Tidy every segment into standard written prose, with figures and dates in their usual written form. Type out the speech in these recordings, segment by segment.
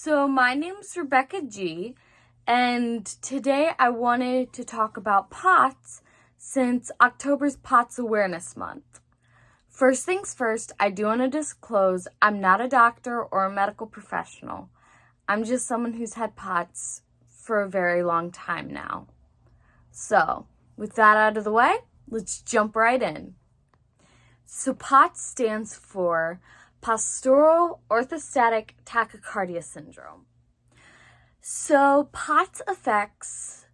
So my name's Rebecca G, and today I wanted to talk about POTS since October's POTS Awareness Month. First things first, I do want to disclose I'm not a doctor or a medical professional. I'm just someone who's had POTS for a very long time now. So, with that out of the way, let's jump right in. So POTS stands for Postural Orthostatic Tachycardia Syndrome. So POTS affects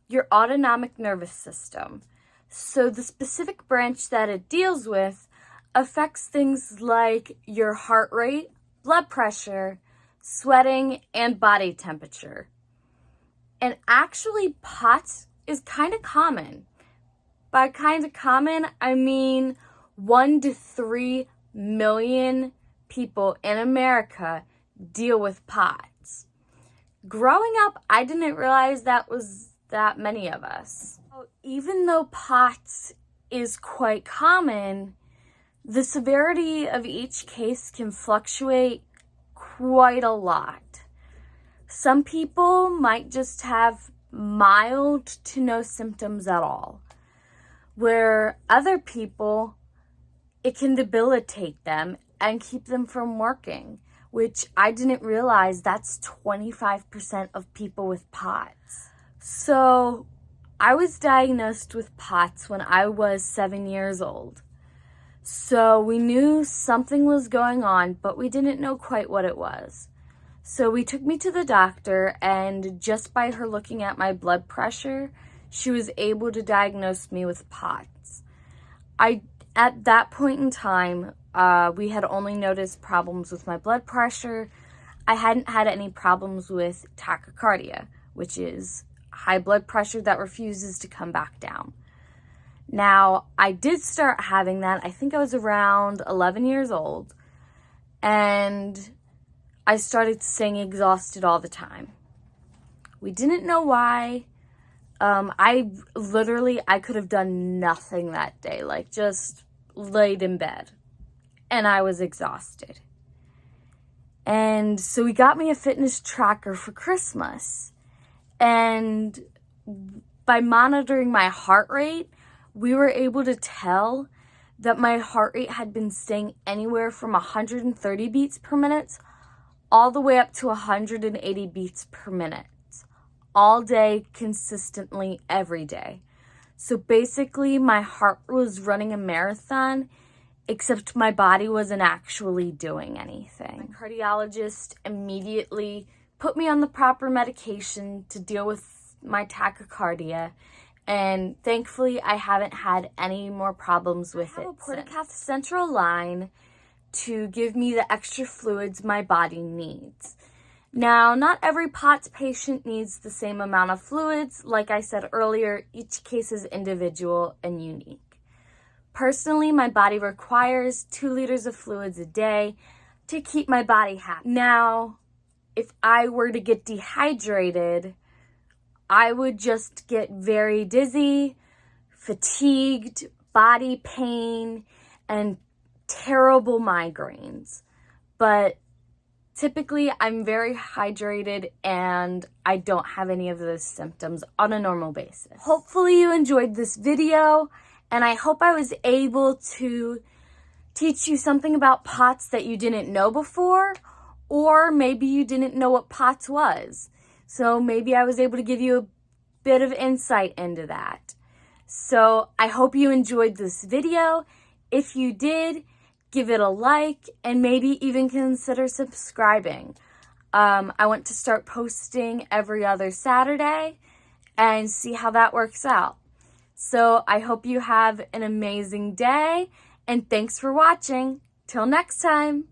your autonomic nervous system. So the specific branch that it deals with affects things like your heart rate, blood pressure, sweating, and body temperature. And actually, POTS is kind of common. By kind of common, I mean 1 to 3 million people in America deal with POTS. Growing up, I didn't realize that was that many of us. Even though POTS is quite common, the severity of each case can fluctuate quite a lot. Some people might just have mild to no symptoms at all, where other people, it can debilitate them and keep them from working, which I didn't realize that's 25% of people with POTS. So I was diagnosed with POTS when I was 7 years old. So we knew something was going on, but we didn't know quite what it was. So we took me to the doctor, and just by her looking at my blood pressure, she was able to diagnose me with POTS. At that point in time, we had only noticed problems with my blood pressure. I hadn't had any problems with tachycardia, which is high blood pressure that refuses to come back down. Now, I did start having that. I think I was around 11 years old, and I started staying exhausted all the time. We didn't know why. I could have done nothing that day, like just laid in bed, and I was exhausted. And so he got me a fitness tracker for Christmas, and by monitoring my heart rate, we were able to tell that my heart rate had been staying anywhere from 130 beats per minute all the way up to 180 beats per minute, all day, consistently, every day. So basically, my heart was running a marathon, except my body wasn't actually doing anything. My cardiologist immediately put me on the proper medication to deal with my tachycardia, and thankfully, I haven't had any more problems with it. I have a portacath central line to give me the extra fluids my body needs. Now, not every POTS patient needs the same amount of fluids. Like I said earlier, each case is individual and unique. Personally, my body requires 2 liters of fluids a day to keep my body happy. Now, if I were to get dehydrated, I would just get very dizzy, fatigued, body pain, and terrible migraines. But typically, I'm very hydrated and I don't have any of those symptoms on a normal basis. Hopefully you enjoyed this video, and I hope I was able to teach you something about POTS that you didn't know before, or maybe you didn't know what POTS was. So maybe I was able to give you a bit of insight into that. So I hope you enjoyed this video. If you did, give it a like and maybe even consider subscribing. I want to start posting every other Saturday and see how that works out. So I hope you have an amazing day, and thanks for watching. Till next time.